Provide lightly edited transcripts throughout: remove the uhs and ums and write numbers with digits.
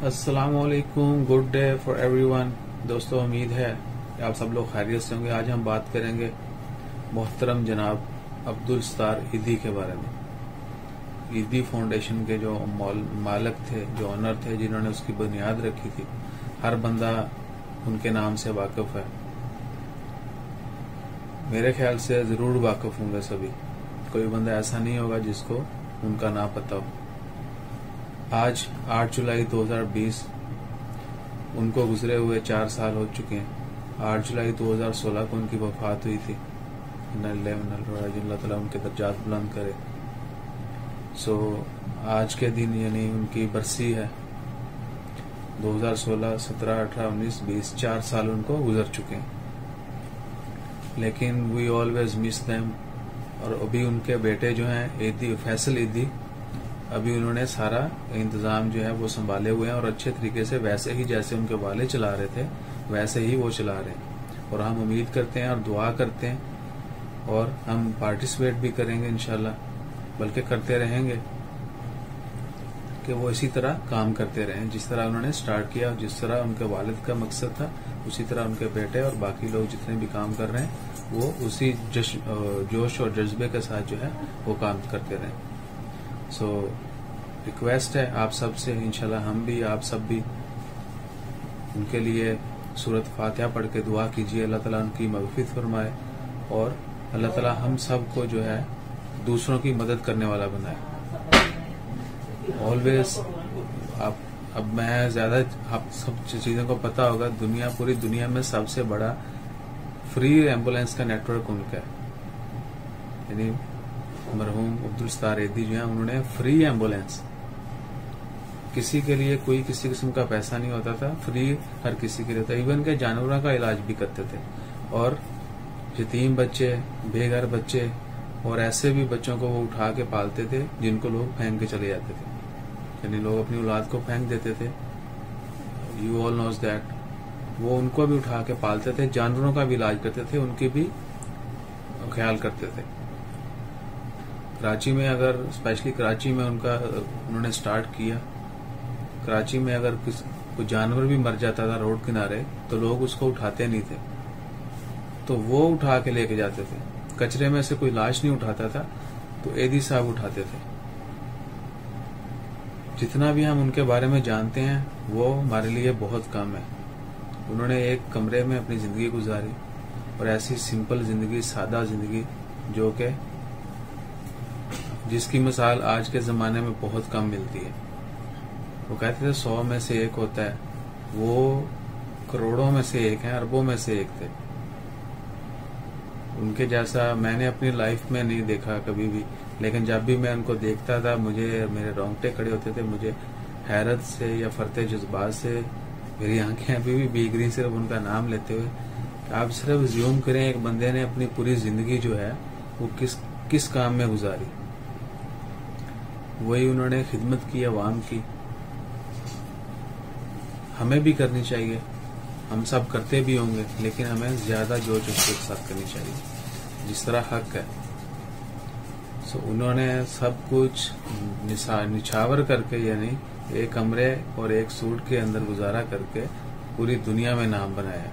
अस्सलामुअलैकुम, good day for everyone. दोस्तों, उम्मीद है कि आप सब लोग खैरियत से होंगे। आज हम बात करेंगे मोहतरम जनाब अब्दुल सत्तार ईदी के बारे में। ईदी फाउंडेशन के जो मालिक थे, जो ऑनर थे, जिन्होंने उसकी बुनियाद रखी थी, हर बंदा उनके नाम से वाकिफ है। मेरे ख्याल से जरूर वाकिफ होंगे सभी। कोई बंदा ऐसा नहीं होगा जिसको उनका ना पता हो। आज 8 जुलाई 2020 उनको गुजरे हुए 4 साल हो चुके हैं। 8 जुलाई 2016 को उनकी वफात हुई थी। अल्लाह ताला उनके दर्जात बुलंद करे। आज के दिन यानी उनकी बरसी है। 2016, 17, 18, 19, 20 4 साल उनको गुजर चुके हैं, लेकिन वी ऑलवेज मिस देम। और अभी उनके बेटे जो हैं ईदी, फैसल ईदी, अभी उन्होंने सारा इंतजाम जो है वो संभाले हुए हैं और अच्छे तरीके से, वैसे ही जैसे उनके वाले चला रहे थे वैसे ही वो चला रहे हैं। और हम उम्मीद करते हैं और दुआ करते हैं और हम पार्टिसिपेट भी करेंगे इंशाल्लाह, बल्कि करते रहेंगे कि वो इसी तरह काम करते रहें जिस तरह उन्होंने स्टार्ट किया। जिस तरह उनके वालिद का मकसद था, उसी तरह उनके बेटे और बाकी लोग जितने भी काम कर रहे हैं वो उसी जोश और जज्बे के साथ जो है वो काम करते रहें। रिक्वेस्ट है आप सब से, इंशाल्लाह हम भी, आप सब भी उनके लिए सूरत फातिहा पढ़ के दुआ कीजिए। अल्लाह ताला उनकी मग़फ़िरत फरमाए और अल्लाह ताला हम सब को जो है दूसरों की मदद करने वाला बनाए। ऑलवेज अब मैं ज्यादा, आप सब चीजों को पता होगा, पूरी दुनिया में सबसे बड़ा फ्री एम्बुलेंस का नेटवर्क उनका है। यानी मरहूम अब्दुल सत्तार ईदी जो है, उन्होंने फ्री एम्बुलेंस, किसी के लिए कोई किसी किस्म का पैसा नहीं होता था, फ्री हर किसी के लिए था। इवन के जानवरों का इलाज भी करते थे और यतीम बच्चे, बेघर बच्चे और ऐसे भी बच्चों को वो उठा के पालते थे जिनको लोग फेंक के चले जाते थे। यानी लोग अपनी औलाद को फेंक देते थे, यू ऑल नोज दैट। वो उनको भी उठा के पालते थे, जानवरों का भी इलाज करते थे, उनकी भी ख्याल करते थे। कराची में, अगर स्पेशली कराची में उन्होंने स्टार्ट किया। कराची में अगर कोई जानवर भी मर जाता था रोड किनारे तो लोग उसको उठाते नहीं थे, तो वो उठा के लेके जाते थे। कचरे में से कोई लाश नहीं उठाता था तो ईदी साहब उठाते थे। जितना भी हम उनके बारे में जानते हैं वो हमारे लिए बहुत कम है। उन्होंने एक कमरे में अपनी जिंदगी गुजारी और ऐसी सिंपल जिंदगी, सादा जिंदगी, जो कि जिसकी मिसाल आज के जमाने में बहुत कम मिलती है। वो कहते थे 100 में से एक होता है, वो करोड़ों में से एक है, अरबों में से एक थे। उनके जैसा मैंने अपनी लाइफ में नहीं देखा कभी भी, लेकिन जब भी मैं उनको देखता था मेरे रोंगटे खड़े होते थे। मुझे हैरत से या फरते जज्बात से मेरी आंखें अभी भी भीग रही सिर्फ उनका नाम लेते हुए। आप सिर्फ ज्यूम करें, एक बंदे ने अपनी पूरी जिंदगी जो है वो किस काम में गुजारी। वही उन्होंने खिदमत की अवाम की। हमें भी करनी चाहिए, हम सब करते भी होंगे, लेकिन हमें ज्यादा जोश उसके साथ करनी चाहिए जिस तरह हक है। उन्होंने सब कुछ निछावर करके, यानी एक कमरे और एक सूट के अंदर गुजारा करके पूरी दुनिया में नाम बनाया।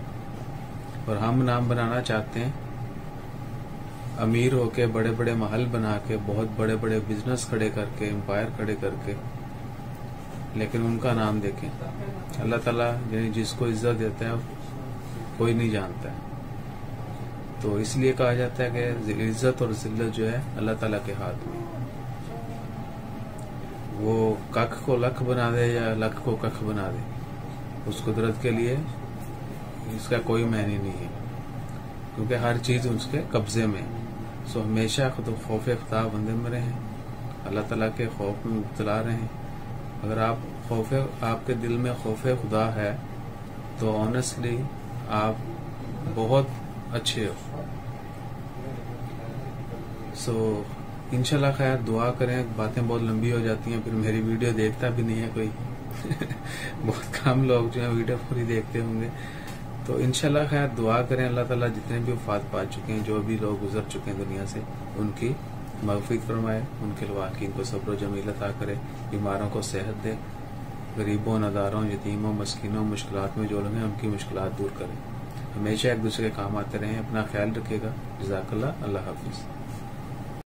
और हम नाम बनाना चाहते हैं, अमीर होके, बड़े बड़े महल बना के, बहुत बड़े बड़े बिजनेस खड़े करके, एम्पायर खड़े करके, लेकिन उनका नाम देखें। अल्लाह ताला यानी जिसको इज्जत देता है कोई नहीं जानता है। तो इसलिए कहा जाता है कि इज्जत और जिल्लत जो है अल्लाह ताला के हाथ में। वो कख को लख बना दे या लख को कख बना दे, उस कुदरत के लिए इसका कोई मायने नहीं है, क्योंकि हर चीज उसके कब्जे में। हमेशा खौफ खुदा बंदे में रहें, अल्लाह ताला के खौफ में मुब्तला रहें। अगर आपके दिल में खौफ खुदा है तो ऑनेस्टली आप बहुत अच्छे हो। इंशाल्लाह खैर दुआ करें। बातें बहुत लंबी हो जाती हैं, फिर मेरी वीडियो देखता भी नहीं है कोई बहुत कम लोग जो है वीडियो पूरी देखते होंगे। तो इंशाल्लाह खैर दुआ करें, अल्लाह ताला जितने भी वफात पा चुके हैं, जो भी लोग गुजर चुके हैं दुनिया से, उनकी मग़फ़िरत फरमाए, उनके वाक़ईन को सब्र जमील अता करे, बीमारों को सेहत दे गरीबों, नदारों, यतीमों, मस्किनों, मुश्किलात में जो लोग हैं उनकी मुश्किलात दूर करें। हमेशा एक दूसरे के काम आते रहें। अपना ख्याल रखिएगा। जज़ाकल्लाह। अल्लाह हाफिज़।